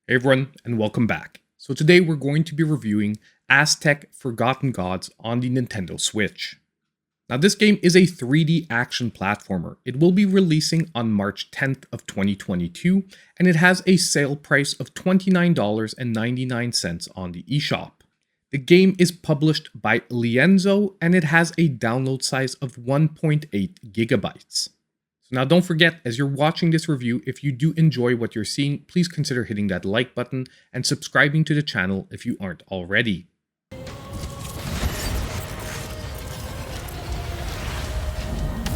Hey everyone, and welcome back. So today we're going to be reviewing Aztech Forgotten Gods on the Nintendo Switch. Now this game is a 3D action platformer. It will be releasing on March 10th of 2022, and it has a sale price of $29.99 on the eShop. The game is published by Lienzo, and it has a download size of 1.8 gigabytes. So now don't forget, as you're watching this review, if you do enjoy what you're seeing, please consider hitting that like button and subscribing to the channel if you aren't already.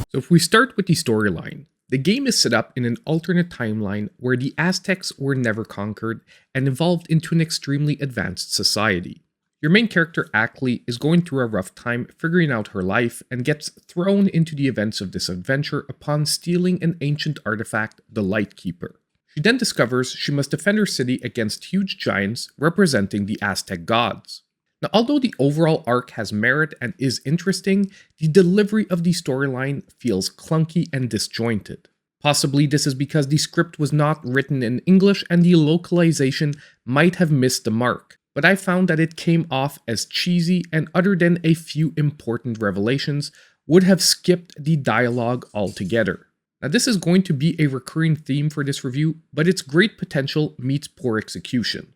So if we start with the storyline, the game is set up in an alternate timeline where the Aztecs were never conquered and evolved into an extremely advanced society. Your main character, Achtli, is going through a rough time figuring out her life and gets thrown into the events of this adventure upon stealing an ancient artifact, the Lightkeeper. She then discovers she must defend her city against huge giants representing the Aztec gods. Now, although the overall arc has merit and is interesting, the delivery of the storyline feels clunky and disjointed. Possibly this is because the script was not written in English and the localization might have missed the mark. But I found that it came off as cheesy and, other than a few important revelations, would have skipped the dialogue altogether. Now this is going to be a recurring theme for this review, but its great potential meets poor execution.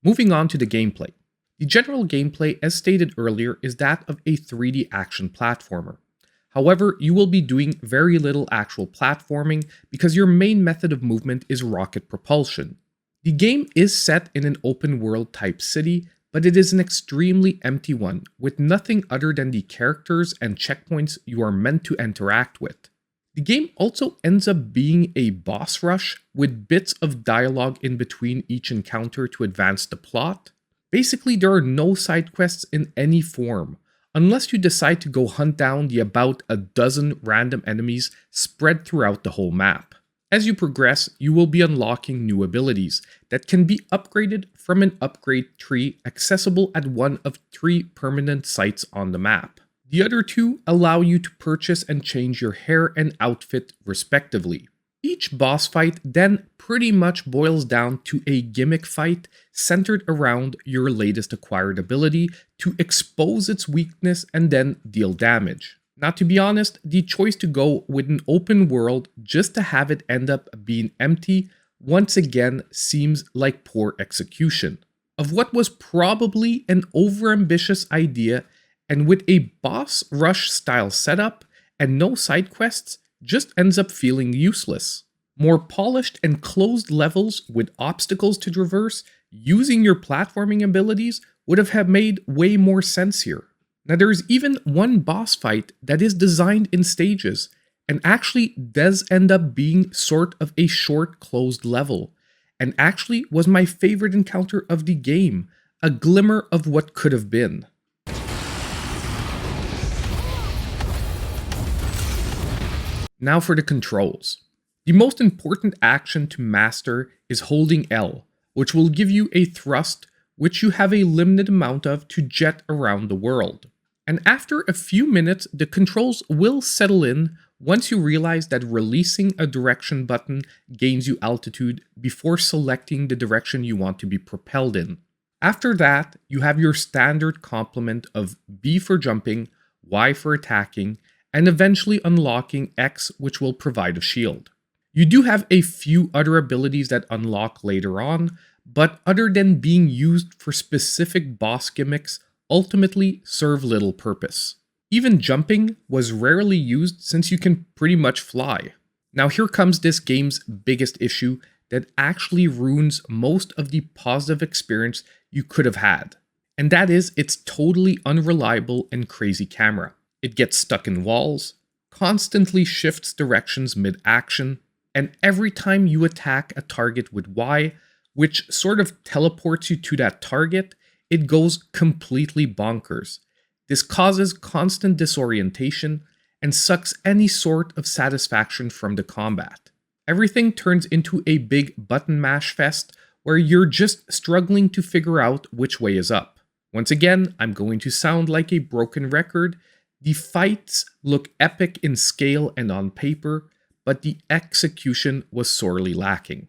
Moving on to the gameplay. The general gameplay, as stated earlier, is that of a 3D action platformer. However, you will be doing very little actual platforming because your main method of movement is rocket propulsion. The game is set in an open world type city, but it is an extremely empty one with nothing other than the characters and checkpoints you are meant to interact with. The game also ends up being a boss rush with bits of dialogue in between each encounter to advance the plot. Basically, there are no side quests in any form, unless you decide to go hunt down the about a dozen random enemies spread throughout the whole map. As you progress, you will be unlocking new abilities that can be upgraded from an upgrade tree accessible at one of 3 permanent sites on the map. The other 2 allow you to purchase and change your hair and outfit respectively. Each boss fight then pretty much boils down to a gimmick fight centered around your latest acquired ability to expose its weakness and then deal damage. Now, to be honest, the choice to go with an open world just to have it end up being empty once again seems like poor execution of what was probably an overambitious idea, and with a boss rush style setup and no side quests, just ends up feeling useless. More polished and closed levels with obstacles to traverse using your platforming abilities would have made way more sense here. Now there's even one boss fight that is designed in stages and actually does end up being sort of a short closed level, and actually was my favorite encounter of the game, a glimmer of what could have been. Now for the controls. The most important action to master is holding L, which will give you a thrust which you have a limited amount of to jet around the world. And after a few minutes, the controls will settle in once you realize that releasing a direction button gains you altitude before selecting the direction you want to be propelled in. After that, you have your standard complement of B for jumping, Y for attacking, and eventually unlocking X, which will provide a shield. You do have a few other abilities that unlock later on, but other than being used for specific boss gimmicks, ultimately serve little purpose. Even jumping was rarely used since you can pretty much fly. Now here comes this game's biggest issue that actually ruins most of the positive experience you could have had, and that is its totally unreliable and crazy camera. It gets stuck in walls, constantly shifts directions mid-action, and every time you attack a target with Y, which sort of teleports you to that target, it goes completely bonkers. This causes constant disorientation and sucks any sort of satisfaction from the combat. Everything turns into a big button mash fest where you're just struggling to figure out which way is up. Once again, I'm going to sound like a broken record. The fights look epic in scale and on paper, but the execution was sorely lacking.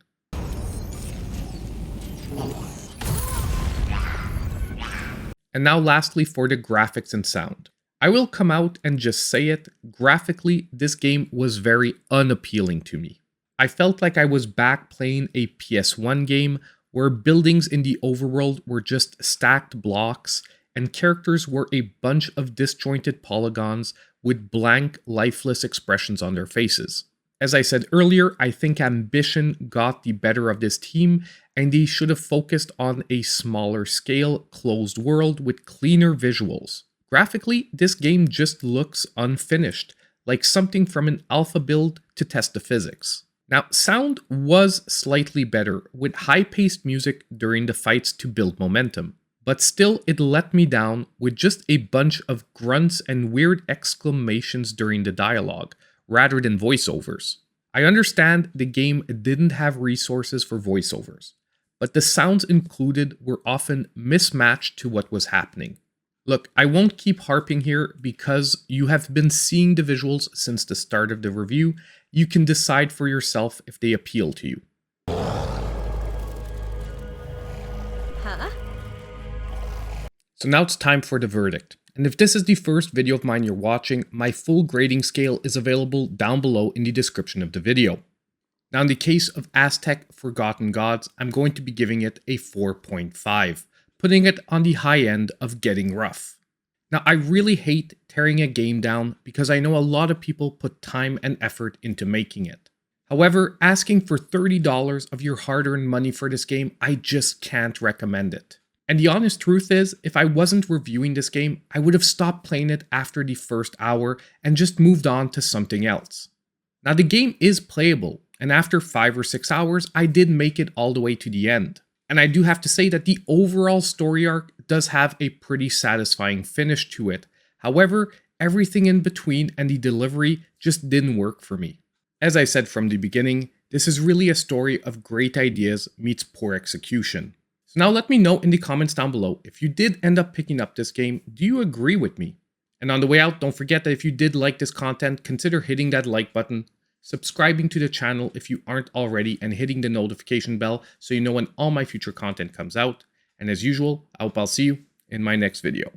And now lastly for the graphics and sound. I will come out and just say it, graphically this game was very unappealing to me. I felt like I was back playing a PS1 game where buildings in the overworld were just stacked blocks and characters were a bunch of disjointed polygons with blank, lifeless expressions on their faces. As I said earlier, I think ambition got the better of this team and they should have focused on a smaller scale, closed world with cleaner visuals. Graphically, this game just looks unfinished, like something from an alpha build to test the physics. Now, sound was slightly better, with high-paced music during the fights to build momentum, but still it let me down with just a bunch of grunts and weird exclamations during the dialogue, rather than voiceovers. I understand the game didn't have resources for voiceovers, but the sounds included were often mismatched to what was happening. Look, I won't keep harping here because you have been seeing the visuals since the start of the review. You can decide for yourself if they appeal to you. Huh? So now it's time for the verdict. And if this is the first video of mine you're watching, my full grading scale is available down below in the description of the video. Now in the case of Aztech Forgotten Gods, I'm going to be giving it a 4.5, putting it on the high end of getting rough. Now I really hate tearing a game down because I know a lot of people put time and effort into making it. However, asking for $30 of your hard-earned money for this game, I just can't recommend it. And the honest truth is, if I wasn't reviewing this game, I would have stopped playing it after the first hour and just moved on to something else. Now the game is playable, and after 5 or 6 hours, I did make it all the way to the end. And I do have to say that the overall story arc does have a pretty satisfying finish to it. However, everything in between and the delivery just didn't work for me. As I said from the beginning, this is really a story of great ideas meets poor execution. So now let me know in the comments down below, if you did end up picking up this game, do you agree with me? And on the way out, don't forget that if you did like this content, consider hitting that like button, subscribing to the channel if you aren't already, and hitting the notification bell so you know when all my future content comes out. And as usual, I hope I'll see you in my next video.